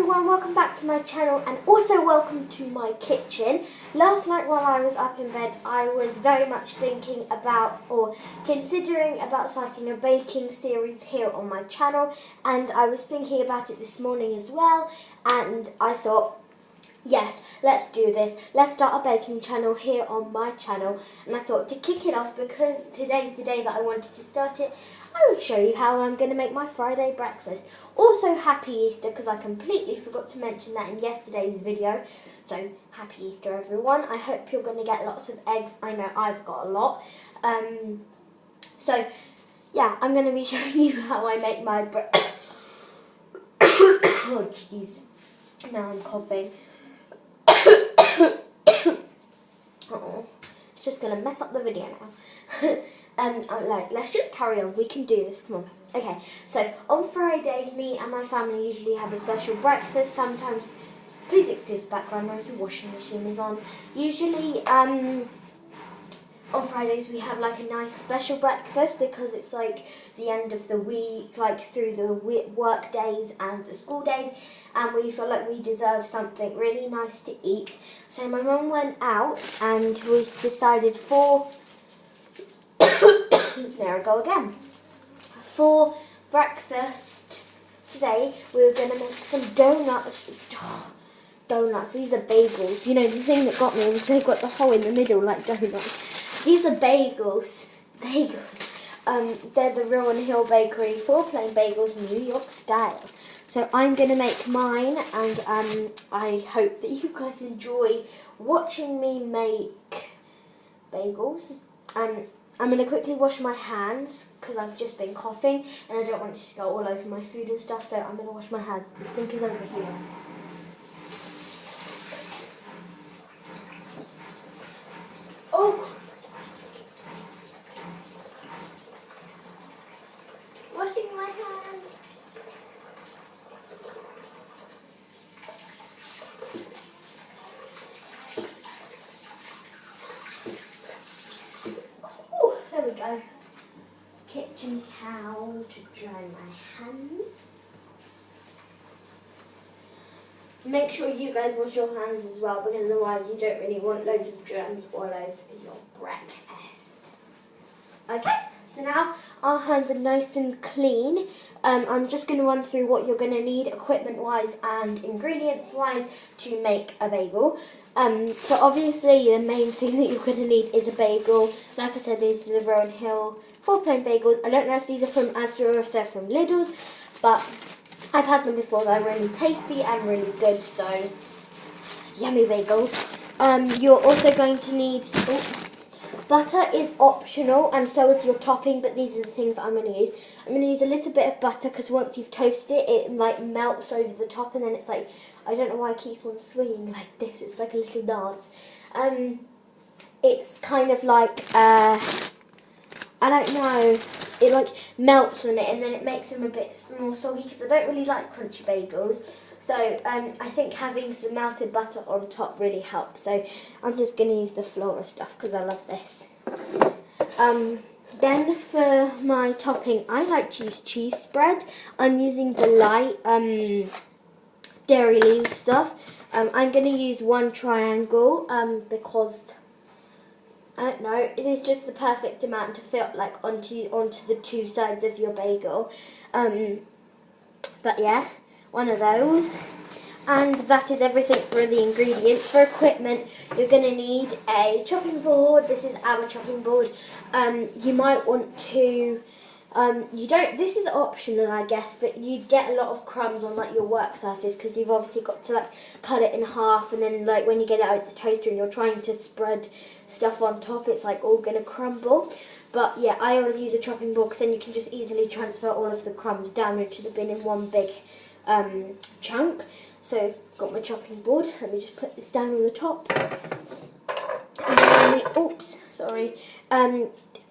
everyone, welcome back to my channel and also welcome to my kitchen. Last night while I was up in bed I was very much thinking about or considering about starting a baking series here on my channel, and I was thinking about it this morning as well, and I thought, yes, let's do this. Let's start a baking channel here on my channel. And I thought to kick it off, because today's the day that I wanted to start it, I would show you how I'm going to make my Friday breakfast. Also, happy Easter, because I completely forgot to mention that in yesterday's video. So, happy Easter everyone. I hope you're going to get lots of eggs. I know I've got a lot. So, yeah, I'm going to be showing you how I make my breakfast. Oh, jeez. Now I'm coughing. Oh, it's just going to mess up the video now. Let's just carry on. We can do this. Come on. Okay, so on Fridays, me and my family usually have a special breakfast. Sometimes, please excuse the background noise, the washing machine is on. Usually, on Fridays we have like a nice special breakfast, because it's like the end of the week, like through the work days and the school days, and we feel like we deserve something really nice to eat. So my mum went out and we decided there I go again. For breakfast today we were going to make some donuts. Donuts, these are bagels. You know, the thing that got me was they've got the hole in the middle like donuts. These are bagels. They're the Rowan Hill Bakery 4 plain bagels, New York style. So I'm going to make mine, and I hope that you guys enjoy watching me make bagels. I'm going to quickly wash my hands because I've just been coughing and I don't want it to go all over my food and stuff, so I'm going to wash my hands. The sink is over here. Oh! Washing my hands. There we go. Kitchen towel to dry my hands. Make sure you guys wash your hands as well, because otherwise you don't really want loads of germs all over your breakfast. Okay, so now our hands are nice and clean. I'm just going to run through what you're going to need equipment-wise and ingredients-wise to make a bagel. So obviously the main thing that you're going to need is a bagel. Like I said, these are the Rowan Hill 4 plain bagels. I don't know if these are from Asda or if they're from Lidl's, but I've had them before. They're really tasty and really good, so yummy bagels. You're also going to need... butter is optional, and so is your topping, but these are the things that I'm going to use. I'm going to use a little bit of butter, because once you've toasted it, it like melts over the top, and then it's like, I don't know why I keep on swinging like this, it's like a little dance. It's kind of like, I don't know, it like melts on it, and then it makes them a bit more soggy, because I don't really like crunchy bagels. So I think having some melted butter on top really helps. So I'm just going to use the Flora stuff because I love this. Then for my topping, I like to use cheese spread. I'm using the light dairy leaf stuff. I'm going to use one triangle because, I don't know, it is just the perfect amount to fit like onto the two sides of your bagel. But yeah, one of those. And that is everything for the ingredients. For equipment, you're going to need a chopping board. This is our chopping board. You might want to, this is optional I guess, but you get a lot of crumbs on like your work surface, because you've obviously got to like cut it in half, and then like when you get it out of the toaster and you're trying to spread stuff on top, it's like all going to crumble. But yeah, I always use a chopping board, because then you can just easily transfer all of the crumbs down into the bin in one big chunk. So, got my chopping board. Let me just put this down on the top. And oops, sorry.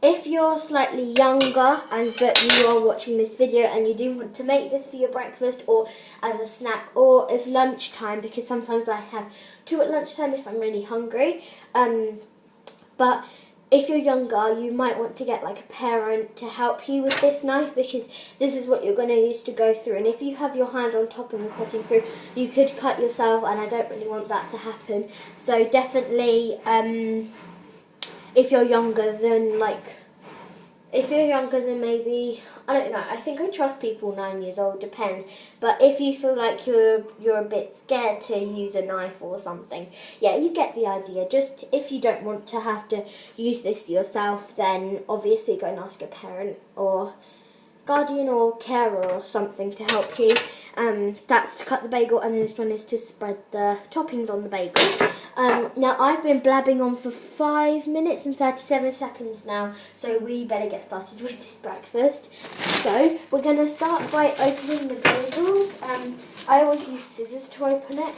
If you're slightly younger and that you are watching this video and you do want to make this for your breakfast or as a snack, or if lunchtime, because sometimes I have two at lunchtime if I'm really hungry. But if you're younger, you might want to get like a parent to help you with this knife, because this is what you're going to use to go through. And if you have your hand on top and you're cutting through, you could cut yourself, and I don't really want that to happen. So definitely, if you're younger than maybe, I don't know, I think I trust people 9 years old, depends. But if you feel like you're a bit scared to use a knife or something, yeah, you get the idea. Just if you don't want to have to use this yourself, then obviously go and ask a parent or guardian or carer or something to help you. That's to cut the bagel, and then this one is to spread the toppings on the bagel. Now I've been blabbing on for 5 minutes and 37 seconds now, so we better get started with this breakfast. So we're going to start by opening the bagels. I always use scissors to open it.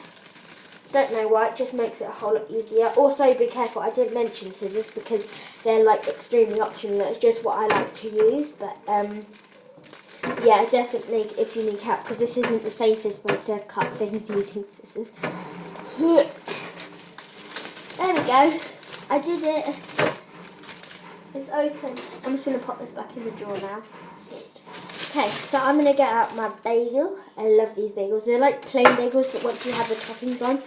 Don't know why, it just makes it a whole lot easier. Also be careful, I didn't mention scissors because they're like extremely optional. It's just what I like to use, but yeah, definitely if you need help, because this isn't the safest way to cut things using scissors. There we go. I did it. It's open. I'm just going to pop this back in the drawer now. Okay, so I'm going to get out my bagel. I love these bagels. They're like plain bagels, but once you have the toppings on,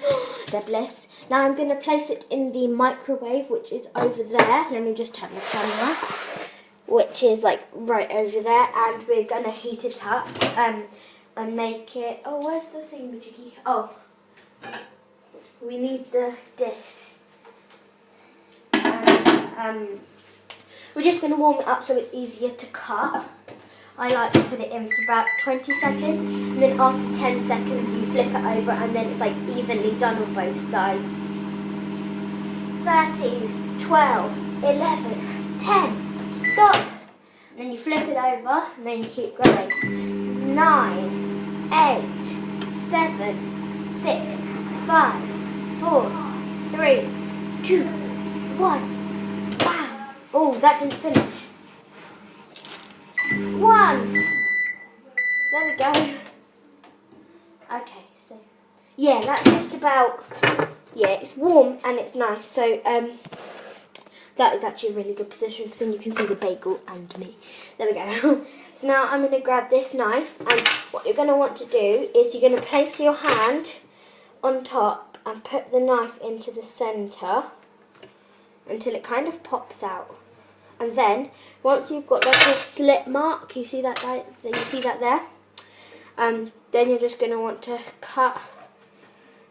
they're bliss. Now I'm going to place it in the microwave, which is over there. Let me just turn the camera. Which is like right over there, and we're going to heat it up and make it, oh, where's the thingamajiggy? Oh, we need the dish. And we're just going to warm it up so it's easier to cut. I like to put it in for about 20 seconds, and then after 10 seconds you flip it over, and then it's like evenly done on both sides. 13, 12, 11, 10. Stop. And then you flip it over, and then you keep going. 9, 8, 7, 6, 5, 4, 3, 2, 1. Bam. Oh, that didn't finish. 1. There we go. Okay, so yeah, that's just about, yeah, it's warm and it's nice. So that is actually a really good position, because then you can see the bagel and me. There we go. So now I'm going to grab this knife, and what you're going to want to do is you're going to place your hand on top and put the knife into the centre until it kind of pops out. And then once you've got like a slit mark, you see that there? Then you're just going to want to cut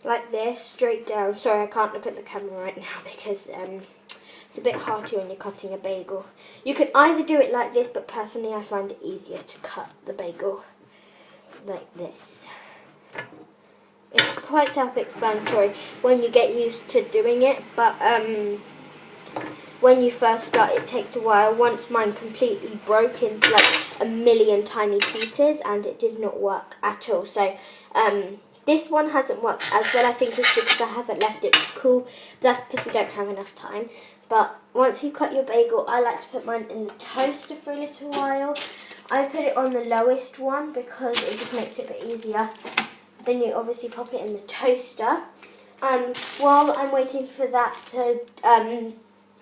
like this straight down. Sorry, I can't look at the camera right now because it's a bit hard to when you're cutting a bagel. You can either do it like this, but personally I find it easier to cut the bagel like this. It's quite self-explanatory when you get used to doing it, but when you first start it takes a while. Once mine completely broke into like a million tiny pieces, and it did not work at all. So this one hasn't worked as well. I think it's because I haven't left it to cool. That's because we don't have enough time. But once you cut your bagel, I like to put mine in the toaster for a little while. I put it on the lowest one because it just makes it a bit easier. Then you obviously pop it in the toaster. While I'm waiting for that to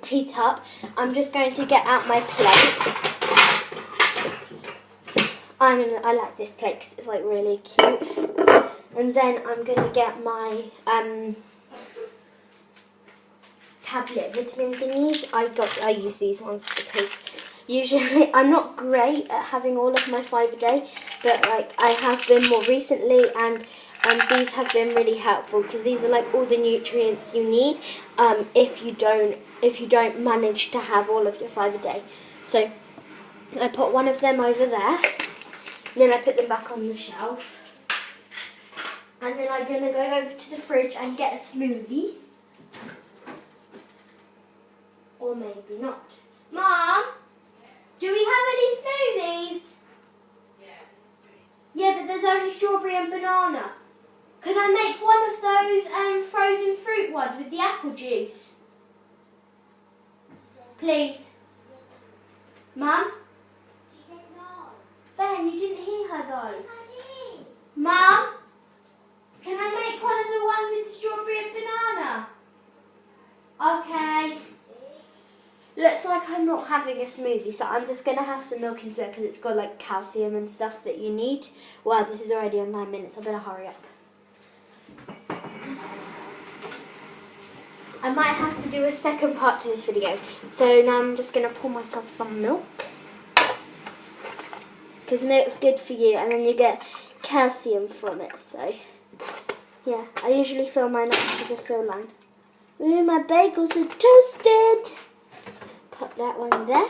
heat up, I'm just going to get out my plate. I like this plate because it's like really cute. And then I'm going to get my tablet vitamin thingies. I use these ones because usually I'm not great at having all of my 5 a day, but like I have been more recently, and these have been really helpful because these are like all the nutrients you need if you don't manage to have all of your 5 a day. So I put one of them over there, then I put them back on the shelf, and then I'm going to go over to the fridge and get a smoothie. Or maybe not. Mom, do we have any smoothies? Yeah, but there's only strawberry and banana. Can I make one of those frozen fruit ones with the apple juice? Please. Mum? She said no. Ben, you didn't hear her though. Mum? Can I make one of the ones with the strawberry and banana? Okay. Look, not having a smoothie, so I'm just going to have some milk instead because it's got like calcium and stuff that you need. Wow, this is already on 9 minutes. I better hurry up. I might have to do a second part to this video. So now I'm just going to pour myself some milk. Because milk's good for you and then you get calcium from it. So yeah, I usually fill mine up to the fill line. Ooh, my bagels are toasted. Put that one there.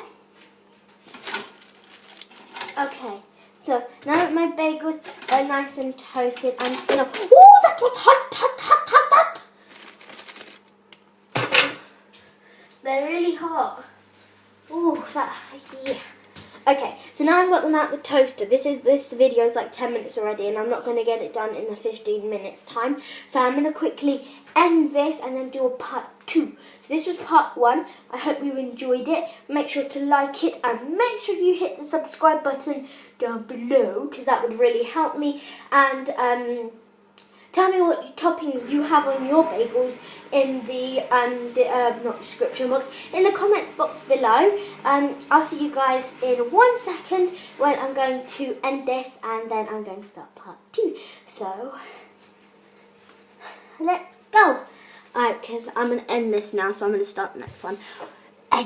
Okay, so now that my bagels are nice and toasted, I'm just gonna. Oh, that was hot, hot, hot, hot, hot. They're really hot. Oh, that, yeah. Okay, so now I've got them out the toaster. This video is like 10 minutes already, and I'm not going to get it done in the 15 minutes time. So I'm going to quickly end this and then do a part 2. So this was part 1. I hope you enjoyed it. Make sure to like it and make sure you hit the subscribe button down below because that would really help me. And tell me what toppings you have on your bagels in the not description box, in the comments box below. I'll see you guys in 1 second when I'm going to end this and then I'm going to start part 2. So let's go. Alright, because I'm going to end this now, so I'm going to start the next one.